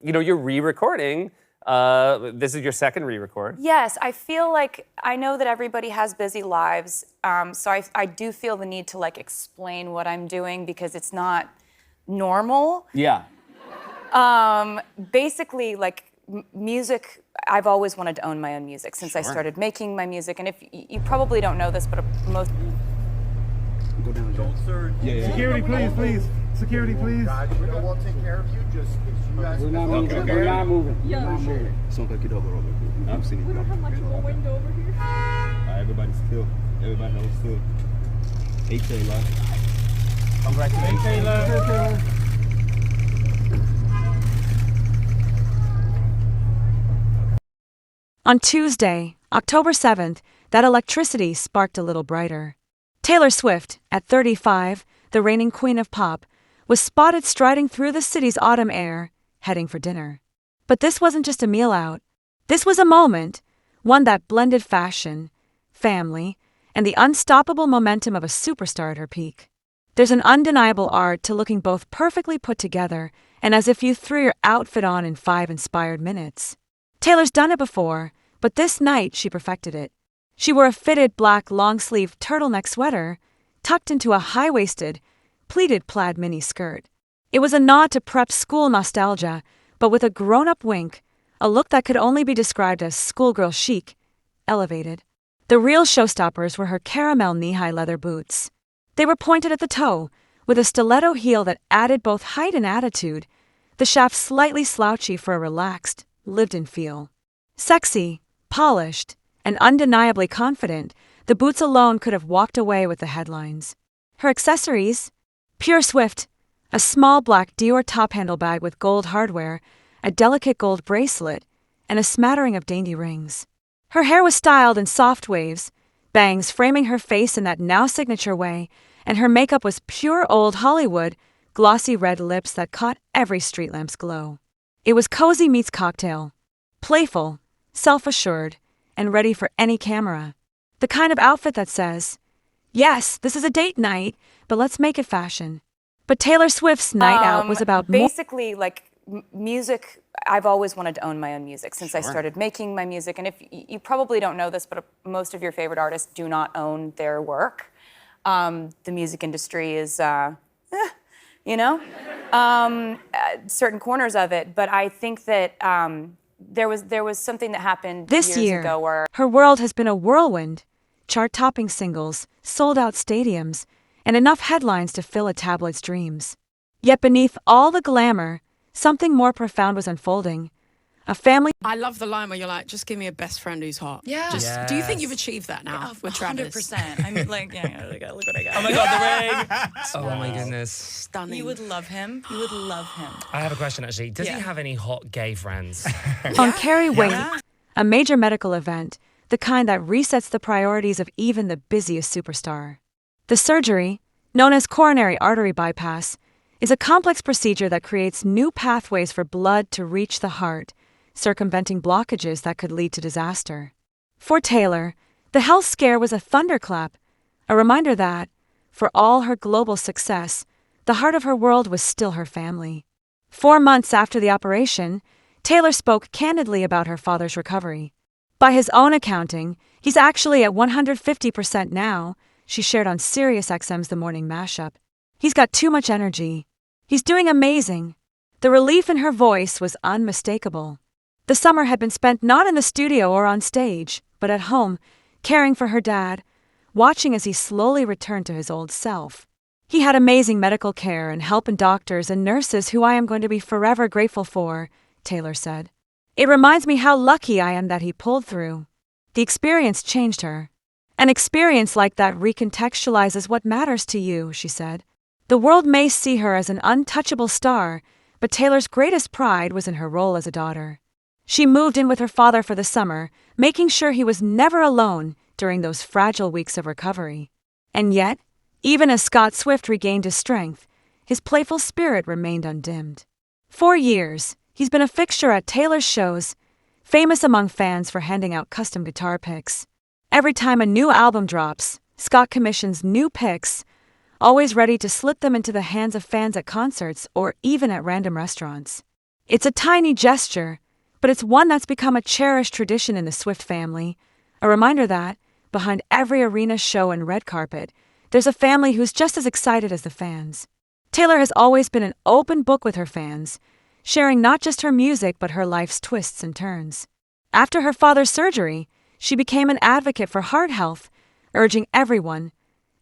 You're re-recording. This is your second re-record. Yes, I feel like I know that everybody has busy lives, so I do feel the need to like explain what I'm doing because it's not normal. Yeah. Basically, like music, I've always wanted to own my own music since I started making my music, and if you probably don't know this, but most. Go down, Joe. Yeah. Security, please. Security, please. We'll take care of you. Just you guys. We're not moving. Okay. We're not moving. Yeah. We're not moving. Sono per chi dopo, Robert. I'm seeing it. We don't have much of a window over here. Everybody's still. Everybody knows still. Hey, Taylor. Congratulations. Hey, Taylor. On Tuesday, October 7th, that electricity sparked a little brighter. Taylor Swift, at 35, the reigning queen of pop, was spotted striding through the city's autumn air, heading for dinner. But this wasn't just a meal out. This was a moment, one that blended fashion, family, and the unstoppable momentum of a superstar at her peak. There's an undeniable art to looking both perfectly put together and as if you threw your outfit on in 5 inspired minutes. Taylor's done it before, but this night she perfected it. She wore a fitted black long-sleeve turtleneck sweater tucked into a high-waisted, pleated plaid mini skirt. It was a nod to prep school nostalgia, but with a grown-up wink, a look that could only be described as schoolgirl chic, elevated. The real showstoppers were her caramel knee-high leather boots. They were pointed at the toe, with a stiletto heel that added both height and attitude, the shaft slightly slouchy for a relaxed, lived-in feel. Sexy, polished, and undeniably confident, the boots alone could have walked away with the headlines. Her accessories? Pure Swift, a small black Dior top-handle bag with gold hardware, a delicate gold bracelet, and a smattering of dainty rings. Her hair was styled in soft waves, bangs framing her face in that now-signature way, and her makeup was pure old Hollywood, glossy red lips that caught every street lamp's glow. It was cozy meets cocktail. Playful, self-assured, and ready for any camera. The kind of outfit that says, yes, this is a date night, but let's make it fashion. But Taylor Swift's night out was about basically like music. I've always wanted to own my own music since I started making my music, and if you probably don't know this, but most of your favorite artists do not own their work. The music industry is, certain corners of it, but I think that there was something that happened this years year ago where her world has been a whirlwind, chart-topping singles, sold-out stadiums, and enough headlines to fill a tabloid's dreams. Yet beneath all the glamour, something more profound was unfolding. A family. I love the line where you're like, just give me a best friend who's hot. Yeah. Do you think you've achieved that now with Travis? 100%. I mean, like, look what I got. Oh my God, the ring! Oh my goodness. Stunning. You would love him. You would love him. I have a question actually. Does he have any hot gay friends? On Carrie Wing, a major medical event, the kind that resets the priorities of even the busiest superstar. The surgery, known as coronary artery bypass, is a complex procedure that creates new pathways for blood to reach the heart, circumventing blockages that could lead to disaster. For Taylor, the health scare was a thunderclap, a reminder that, for all her global success, the heart of her world was still her family. 4 months after the operation, Taylor spoke candidly about her father's recovery. By his own accounting, he's actually at 150% now, she shared on SiriusXM's The Morning Mashup. He's got too much energy. He's doing amazing. The relief in her voice was unmistakable. The summer had been spent not in the studio or on stage, but at home, caring for her dad, watching as he slowly returned to his old self. He had amazing medical care and help and doctors and nurses who I am going to be forever grateful for, Taylor said. It reminds me how lucky I am that he pulled through. The experience changed her. An experience like that recontextualizes what matters to you, she said. The world may see her as an untouchable star, but Taylor's greatest pride was in her role as a daughter. She moved in with her father for the summer, making sure he was never alone during those fragile weeks of recovery. And yet, even as Scott Swift regained his strength, his playful spirit remained undimmed. For years, he's been a fixture at Taylor's shows, famous among fans for handing out custom guitar picks. Every time a new album drops, Scott commissions new picks, always ready to slip them into the hands of fans at concerts or even at random restaurants. It's a tiny gesture, but it's one that's become a cherished tradition in the Swift family, a reminder that, behind every arena show and red carpet, there's a family who's just as excited as the fans. Taylor has always been an open book with her fans, sharing not just her music but her life's twists and turns. After her father's surgery, she became an advocate for heart health, urging everyone,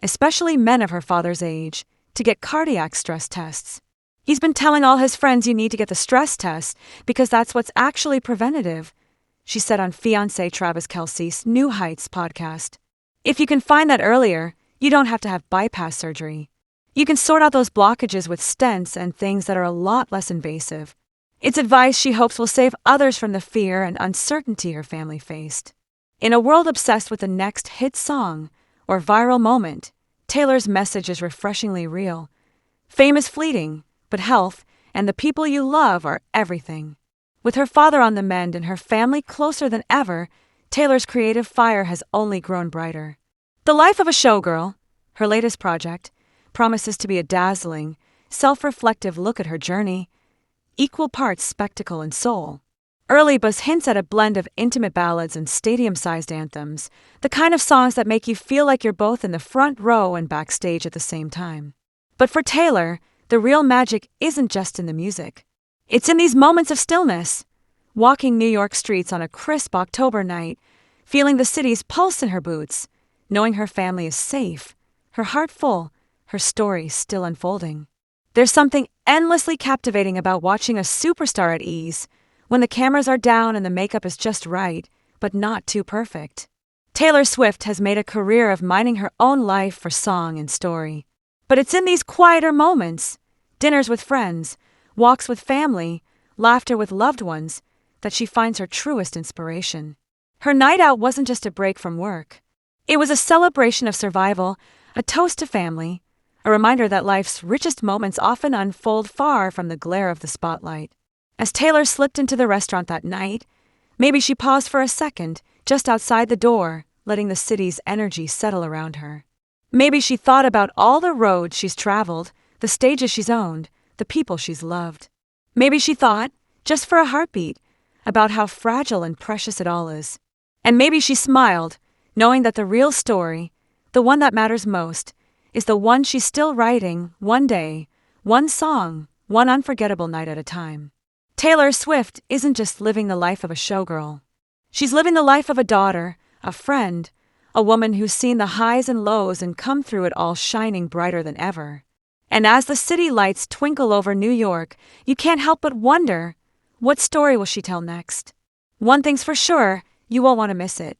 especially men of her father's age, to get cardiac stress tests. He's been telling all his friends you need to get the stress test because that's what's actually preventative, she said on fiancé Travis Kelce's New Heights podcast. If you can find that earlier, you don't have to have bypass surgery. You can sort out those blockages with stents and things that are a lot less invasive. It's advice she hopes will save others from the fear and uncertainty her family faced. In a world obsessed with the next hit song or viral moment, Taylor's message is refreshingly real. Fame is fleeting, but health and the people you love are everything. With her father on the mend and her family closer than ever, Taylor's creative fire has only grown brighter. The Life of a Showgirl, her latest project, promises to be a dazzling, self-reflective look at her journey, equal parts spectacle and soul. Early buzz hints at a blend of intimate ballads and stadium-sized anthems, the kind of songs that make you feel like you're both in the front row and backstage at the same time. But for Taylor, the real magic isn't just in the music. It's in these moments of stillness, walking New York streets on a crisp October night, feeling the city's pulse in her boots, knowing her family is safe, her heart full, her story still unfolding. There's something endlessly captivating about watching a superstar at ease, when the cameras are down and the makeup is just right, but not too perfect. Taylor Swift has made a career of mining her own life for song and story. But it's in these quieter moments, dinners with friends, walks with family, laughter with loved ones, that she finds her truest inspiration. Her night out wasn't just a break from work. It was a celebration of survival, a toast to family, a reminder that life's richest moments often unfold far from the glare of the spotlight. As Taylor slipped into the restaurant that night, maybe she paused for a second, just outside the door, letting the city's energy settle around her. Maybe she thought about all the roads she's traveled, the stages she's owned, the people she's loved. Maybe she thought, just for a heartbeat, about how fragile and precious it all is. And maybe she smiled, knowing that the real story, the one that matters most, is the one she's still writing, one day, one song, one unforgettable night at a time. Taylor Swift isn't just living the life of a showgirl. She's living the life of a daughter, a friend, a woman who's seen the highs and lows and come through it all shining brighter than ever. And as the city lights twinkle over New York, you can't help but wonder, what story will she tell next? One thing's for sure, you won't want to miss it.